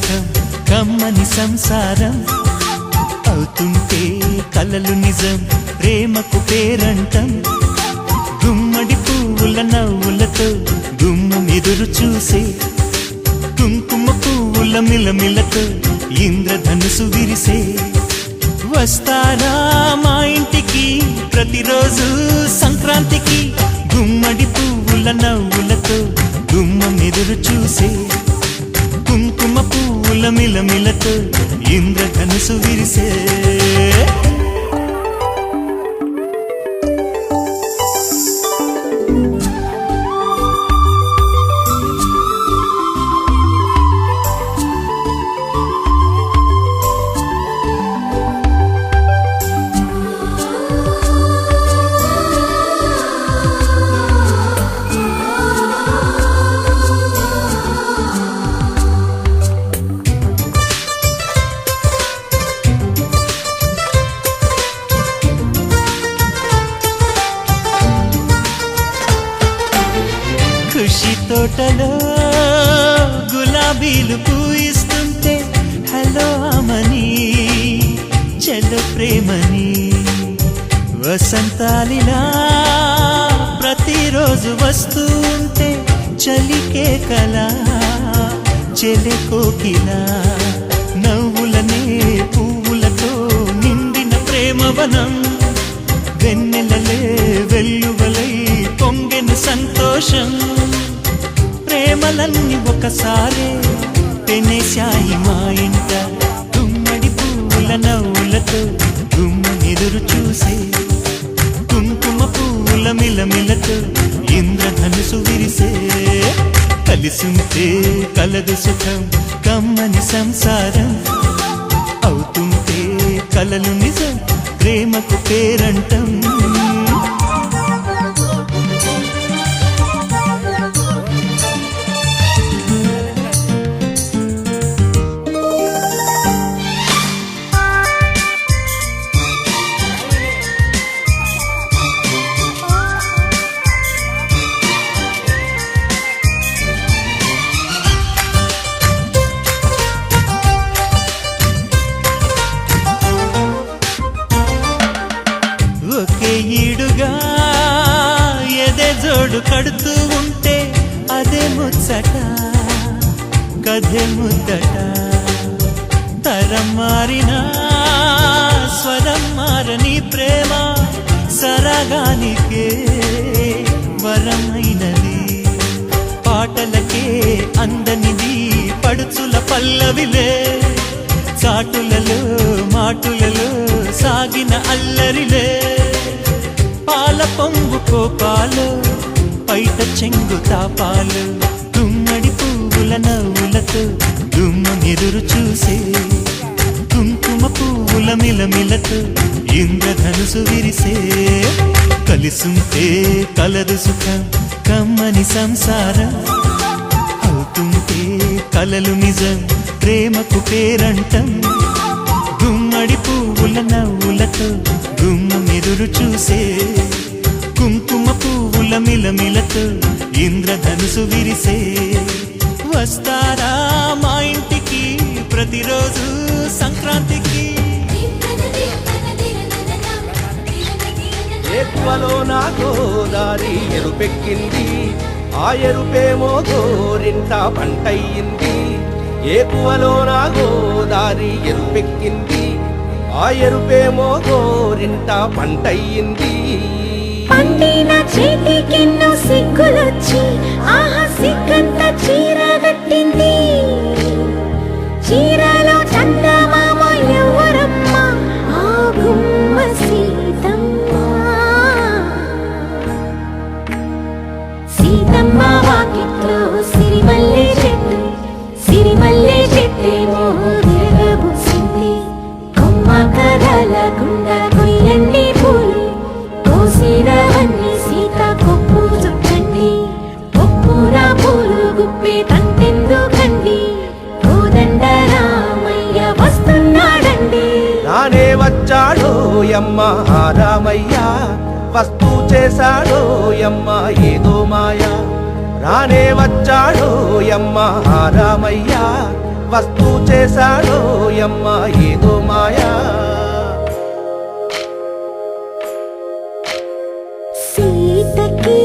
సుఖం కమ్మని సంసారం అవుతుంటే కలలు నిజం ప్రేమకు పేరంటం గుమ్మడి పువ్వుల నవ్వులతో గుమ్మం ఎదురు చూసే కుంకుమ పువ్వుల మిలమిలతో ఇంద్రధనుసు విరిసే వస్తారా మా ఇంటికి ప్రతిరోజు సంక్రాంతికి గుమ్మడి పువ్వుల నవ్వులతో గుమ్మం ఎదురు చూసే కుంకుమ పువ్వుల మిలమిలతో ఇంద్రధనుసు విరిసే ఖుషి తోటలో గులాబీలు పూయిస్తుంటే హలో అమని చలో ప్రేమని వసంతాలిలా ప్రతిరోజు వస్తుంటే చలికే కలా చెలె కోకిలా నవ్వులనే పువ్వులతో నిండిన ప్రేమవనం వెన్నెలలే వెల్లువలై పొంగెను సంతోషం ప్రేమలన్నీ ఒకసారే పెనేశాయి మా ఇంట గుమ్మడి పువ్వుల నవ్వులతో గుమ్మం ఎదురు చూసే కుంకుమ పువ్వుల మిలమిలతో ఇంద్రధనుసు విరిసే కలిసుంటే కలదు సుఖం కమ్మని సంసారం అవుతుంటే కలలు నిజం ప్రేమకు పేరంటం ఒకే ఈడుగా ఎదే జోడు కడుతూ ఉంటే అదే ముచ్చట కథే ముద్దట తరం మారినా స్వరం మారని ప్రేమ సరగానికే వరమైనది పాటలకే అందనిది పడుచుల పల్లవిలే చాటులలో మాటులలో సాగిన అల్లరిలే పాల పొంగు కోపాలు పైట చెంగు తాపాలు గుమ్మడి పువ్వుల నవ్వులతో గుమ్మం ఎదురు చూసే కుంకుమ పువ్వుల మిలమిలతో ఇంద్రధనుసు విరిసే కలిసుంటే కలదు సుఖం కమ్మని సంసారం అవుతుంటే కలలు నిజం ప్రేమకు పేరంటం గుమ్మడి పువ్వుల నవ్వులతో గుమ్మం ఎదురు చూసే కుంకుమ పువ్వుల మిలమిలతో ఇంద్రధనుసు విరిసే వస్తారా మా ఇంటికి ప్రతిరోజు సంక్రాంతికి ఎక్కువలో నా గోదారి ఎరుపెక్కింది ఆ ఎరుపేమో గోరింట పంటయ్యింది ఏకువలో నా గోదారి ఎరుపెక్కింది ఆ ఎరుపేమో గోరింట పంటయ్యింది పండిన చేతికెన్నో సిగ్గులొచ్చి ఆహా సిగ్గంత చీర కట్టింది చీరలో చందమామ ఎవరమ్మ ఆ గుమ్మ సీతమ్మ సీతమ్మ వాకిట్లో సిరిమల్లె చెట్టేమో విరగబూసింది కొమ్మ కదలకుండా కొయ్యండి పూలు కోసిరవన్నీ సీత కొప్పు చుట్టండి కొప్పున పూలు గుప్పే తంతెందుకండి కోదండ రామయ్య వస్తున్నాడండి రానే వచ్చాడో యమ్మ రామయ్య వస్తూ చేశాడో యమ్మ ఏదో మాయ రానే వచ్చాడో యమ్మ రామయ్య వస్తూ చేశాడో యమ్మ ఏదో మాయా సీతకి